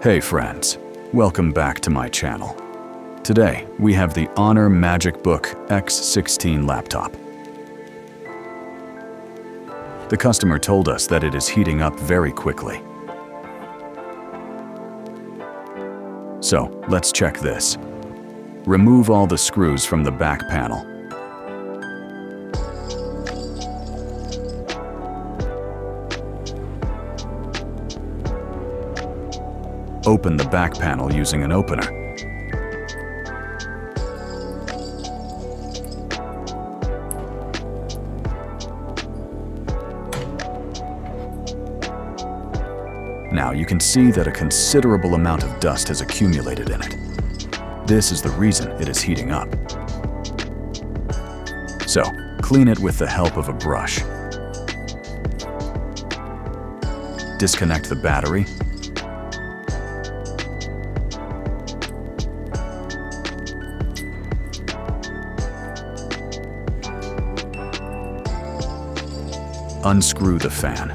Hey friends, welcome back to my channel. Today, we have the Honor MagicBook X16 laptop. The customer told us that it is heating up very quickly. So, let's check this. Remove all the screws from the back panel. Open the back panel using an opener. Now you can see that a considerable amount of dust has accumulated in it. This is the reason it is heating up. So, clean it with the help of a brush. Disconnect the battery. Unscrew the fan.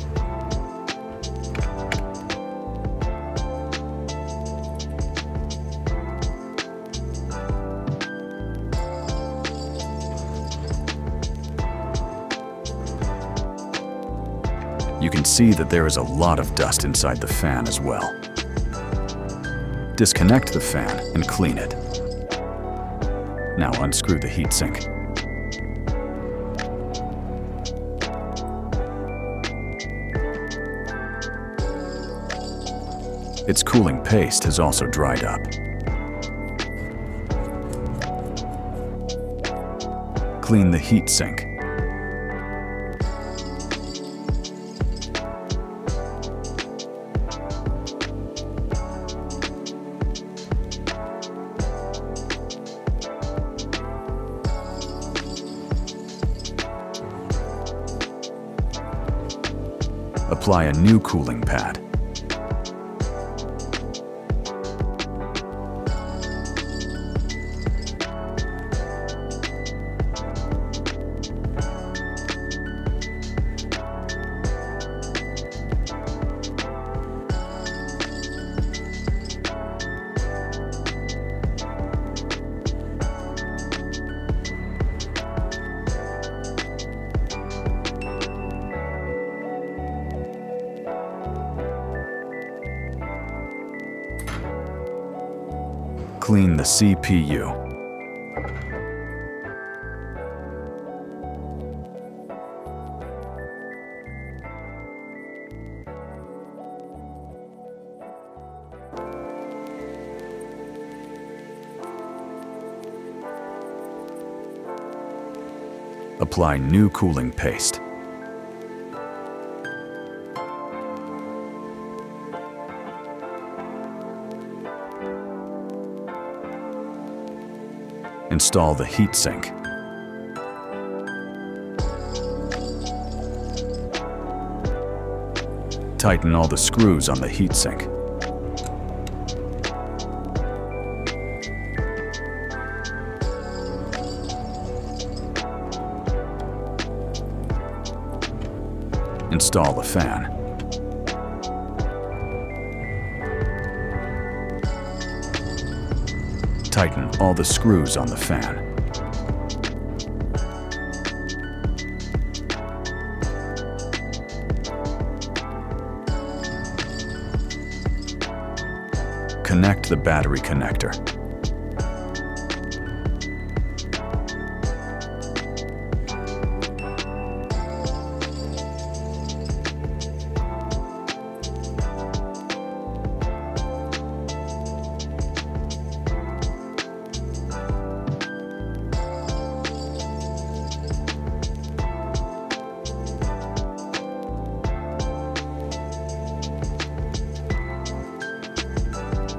You can see that there is a lot of dust inside the fan as well. Disconnect the fan and clean it. Now unscrew the heatsink. Its cooling paste has also dried up. Clean the heatsink. Apply a new cooling pad. Clean the CPU. Apply new cooling paste. Install the heatsink. Tighten all the screws on the heatsink. Install the fan. Tighten all the screws on the fan. Connect the battery connector.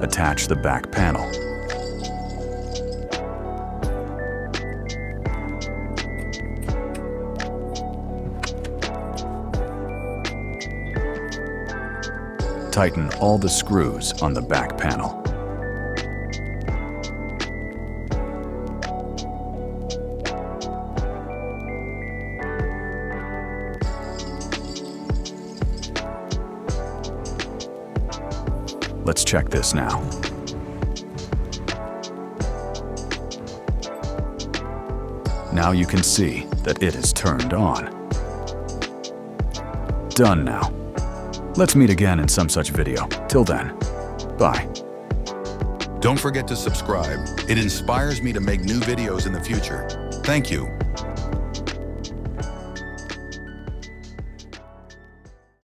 Attach the back panel. Tighten all the screws on the back panel. Let's check this now. Now you can see that it is turned on. Done now. Let's meet again in some such video. Till then, bye. Don't forget to subscribe. It inspires me to make new videos in the future. Thank you.